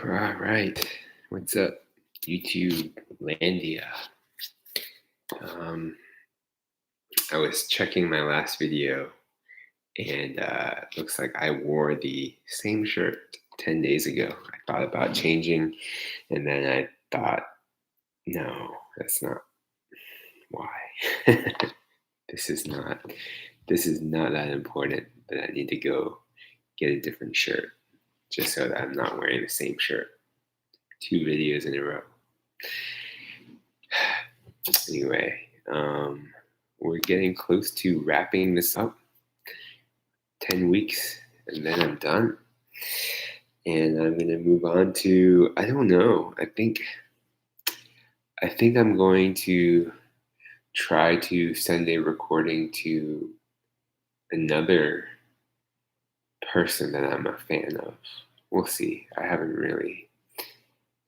All right. What's up, YouTube Landia? Um, I was checking my last video and it looks like I wore the same shirt 10 days ago. I thought about changing and then I thought, no, that's not why. this is not this is not that important, but I need to go get a different shirt just so that I'm not wearing the same shirt 2 videos in a row. Anyway, we're getting close to wrapping this up. 10 weeks, and then I'm done. And I'm going to move on to, I don't know, I think I'm going to try to send a recording to another person that I'm a fan of. We'll see. I haven't really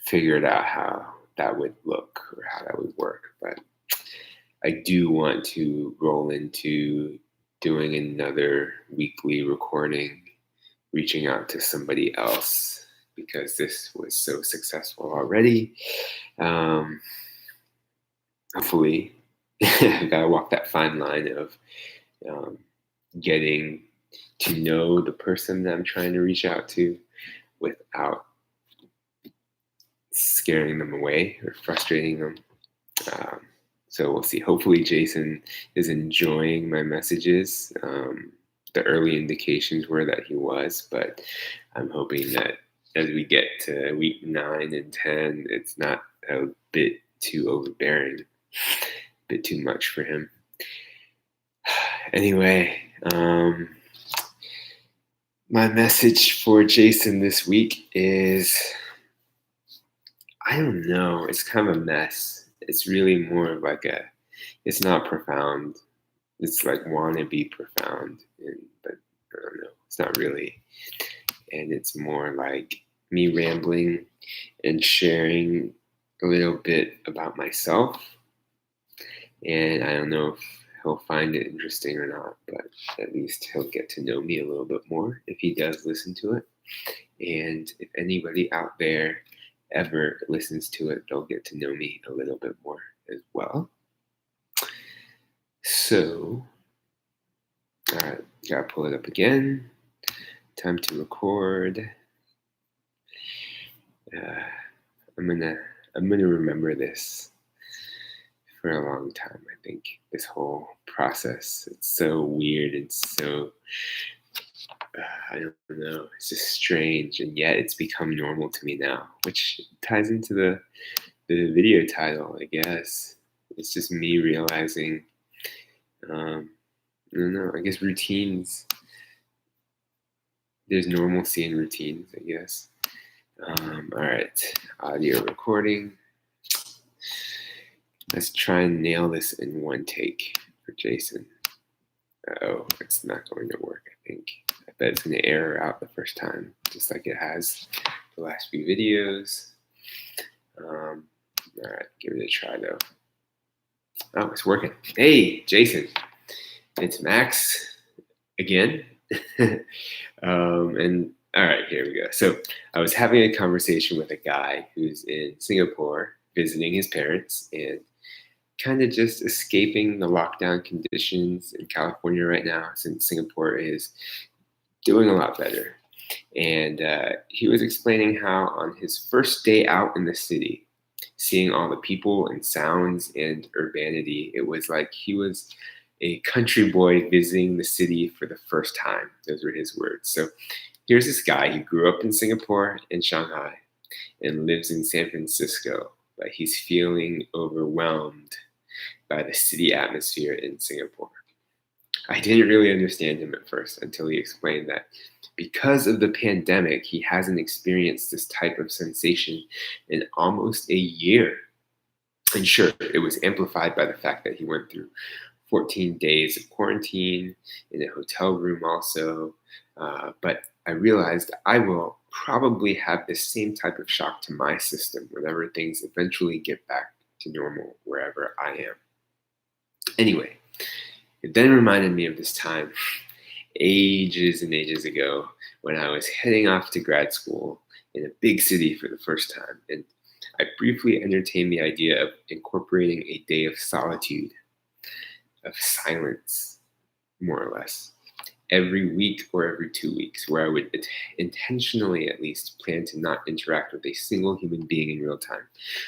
figured out how that would look or how that would work, but I do want to roll into doing another weekly recording, reaching out to somebody else because this was so successful already. Hopefully, I've got to walk that fine line of getting to know the person that I'm trying to reach out to without scaring them away or frustrating them. So we'll see. Hopefully Jason is enjoying my messages. The early indications were that he was, but I'm hoping that as we get to week 9 and 10, it's not a bit too overbearing, a bit too much for him. Anyway, my message for Jason this week is, I don't know, it's kind of a mess. It's really more of like it's not profound. It's like wannabe profound, but I don't know. It's not really. And it's more like me rambling and sharing a little bit about myself. And I don't know if he'll find it interesting or not, but at least he'll get to know me a little bit more if he does listen to it. And if anybody out there ever listens to it, they'll get to know me a little bit more as well. So, all right, gotta pull it up again. Time to record. I'm gonna remember this for a long time. I think this whole process, it's so weird and so I don't know, it's just strange, and yet it's become normal to me now, which ties into the video title, I guess. It's just me realizing, I don't know, I guess routines, there's normalcy in routines, I guess. All right, audio recording. Let's try and nail this in one take for Jason. Oh, it's not going to work, I think. I bet it's going to error out the first time, just like it has the last few videos. All right, give it a try though. Oh, it's working. Hey, Jason, it's Max again. And all right, here we go. So I was having a conversation with a guy who's in Singapore visiting his parents and kind of just escaping the lockdown conditions in California right now, since Singapore is doing a lot better. And he was explaining how on his first day out in the city, seeing all the people and sounds and urbanity, it was like he was a country boy visiting the city for the first time. Those were his words. So here's this guy. He grew up in Singapore and Shanghai and lives in San Francisco, but he's feeling overwhelmed by the city atmosphere in Singapore. I didn't really understand him at first until he explained that because of the pandemic, he hasn't experienced this type of sensation in almost a year. And sure, it was amplified by the fact that he went through 14 days of quarantine in a hotel room also. But I realized I will probably have the same type of shock to my system whenever things eventually get back to normal wherever I am. Anyway, it then reminded me of this time ages and ages ago when I was heading off to grad school in a big city for the first time. And I briefly entertained the idea of incorporating a day of solitude, of silence, more or less, every week or every 2 weeks, where I would intentionally at least plan to not interact with a single human being in real time.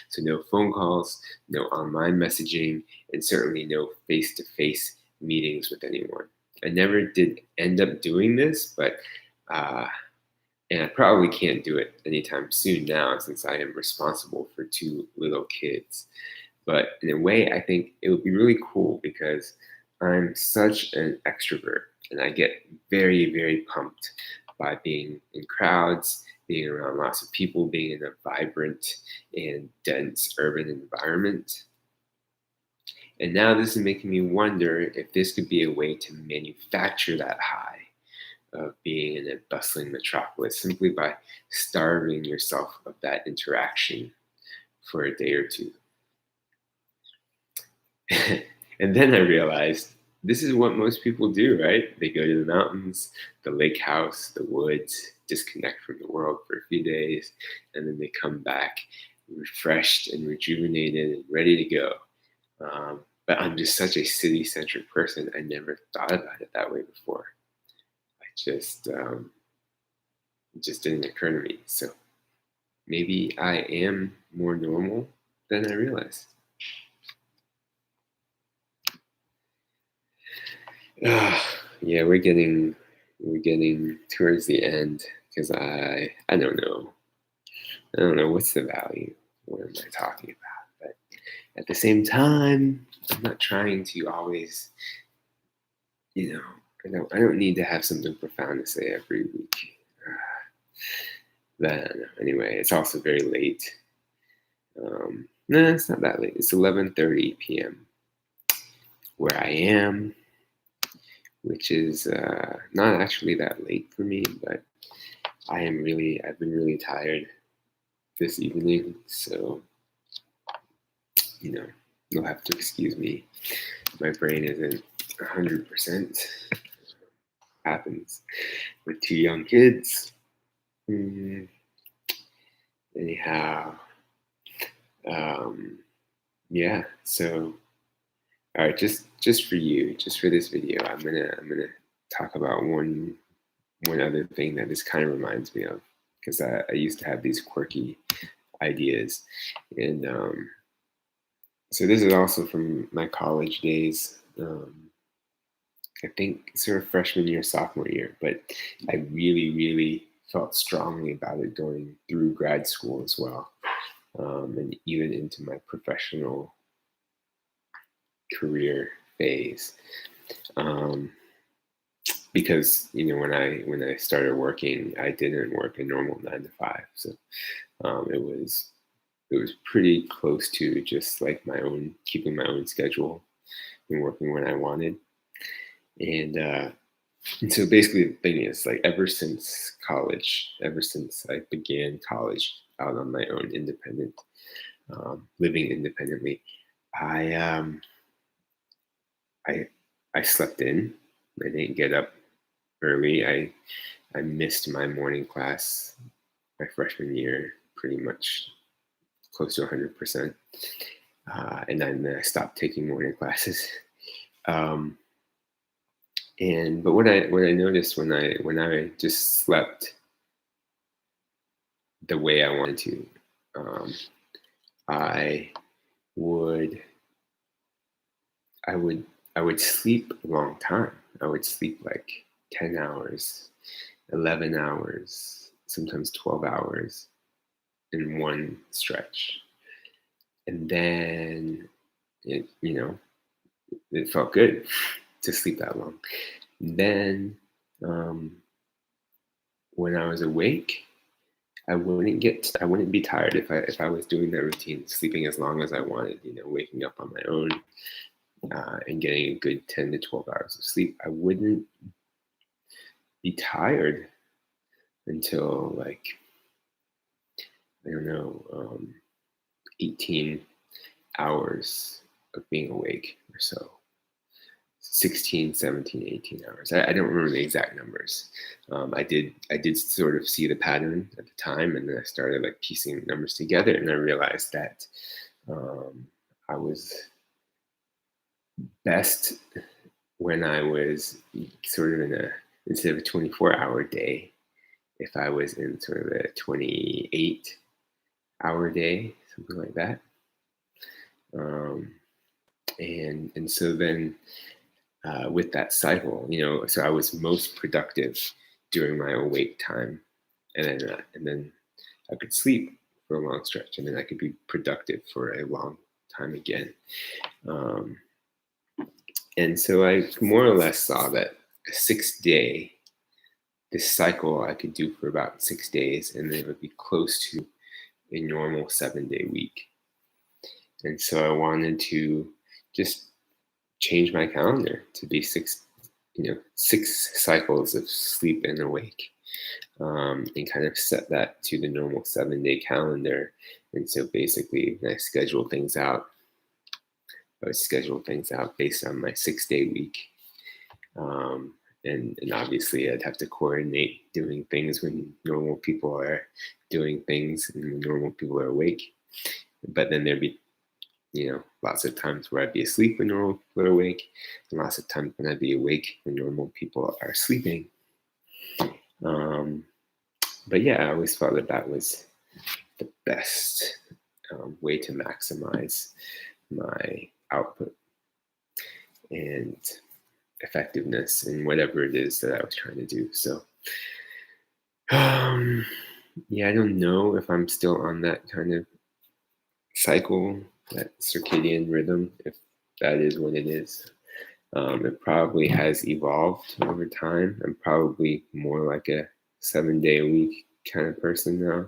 So no phone calls, no online messaging, and certainly no face-to-face meetings with anyone. I never did end up doing this, but and I probably can't do it anytime soon now since I am responsible for two little kids. But in a way, I think it would be really cool because I'm such an extrovert and I get very, very pumped by being in crowds, being around lots of people, being in a vibrant and dense urban environment. And now this is making me wonder if this could be a way to manufacture that high of being in a bustling metropolis simply by starving yourself of that interaction for a day or two. And then I realized this is what most people do, right? They go to the mountains, the lake house, the woods, disconnect from the world for a few days, and then they come back refreshed and rejuvenated and ready to go. But I'm just such a city-centric person. I never thought about it that way before. It just didn't occur to me. So maybe I am more normal than I realized. Yeah, we're getting towards the end because I don't know. I don't know what's the value. What am I talking about? But at the same time, I'm not trying to always, I don't need to have something profound to say every week. Then anyway, it's also very late. No, it's not that late. It's 11:30 p.m. where I am, which is not actually that late for me, but I've been really tired this evening, so you'll have to excuse me. My brain isn't 100%. Happens with two young kids. Anyhow, yeah. So, all right, just for you, just for this video, I'm gonna talk about one other thing that this kind of reminds me of because I used to have these quirky ideas, and so this is also from my college days. I think sort of freshman year, sophomore year, but I really, really felt strongly about it going through grad school as well, and even into my professional career phase. Because when I started working, I didn't work a normal 9 to 5, so it was pretty close to just like keeping my own schedule and working when I wanted. And so basically the thing is, like, ever since I began college out on my own, living independently, I slept in. I didn't get up early. I missed my morning class my freshman year pretty much close to 100%. And then I stopped taking morning classes. But what I noticed when I just slept the way I wanted to, I would sleep a long time. I would sleep like 10 hours, 11 hours, sometimes 12 hours in one stretch. And then it felt good to sleep that long. And then when I was awake, I wouldn't be tired if I was doing that routine, sleeping as long as I wanted, waking up on my own and getting a good 10 to 12 hours of sleep. I wouldn't be tired until, like, I don't know, 18 hours of being awake or so. 16, 17, 18 hours. I don't remember the exact numbers. I did sort of see the pattern at the time, and then I started like piecing numbers together, and I realized that I was best when I was sort of instead of a 24-hour day, if I was in sort of a 28-hour day, something like that. And so then with that cycle, so I was most productive during my awake time, and then I could sleep for a long stretch, and then I could be productive for a long time again. And so I more or less saw that this cycle I could do for about 6 days, and then it would be close to a normal 7-day week. And so I wanted to just change my calendar to be six cycles of sleep and awake, and kind of set that to the normal 7-day calendar. And so basically, when I would schedule things out based on my 6-day week. And obviously, I'd have to coordinate doing things when normal people are doing things and when normal people are awake. But then there'd be lots of times where I'd be asleep when normal people are awake, and lots of times when I'd be awake when normal people are sleeping. But yeah, I always thought that was the best way to maximize my output and effectiveness in whatever it is that I was trying to do. So, yeah, I don't know if I'm still on that kind of cycle, that circadian rhythm, if that is what it is. It probably has evolved over time. I'm probably more like a 7-day a week kind of person now,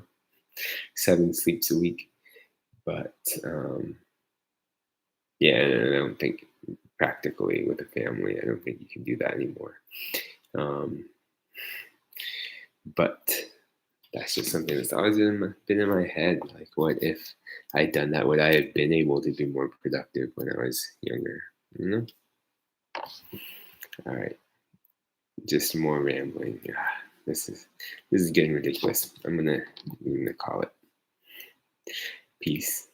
7 sleeps a week. But yeah, I don't think practically with a family, I don't think you can do that anymore. But that's just something that's always been in my head. Like, what if I'd done that? Would I have been able to be more productive when I was younger? All right, just more rambling. This is getting ridiculous. I'm gonna call it. Peace.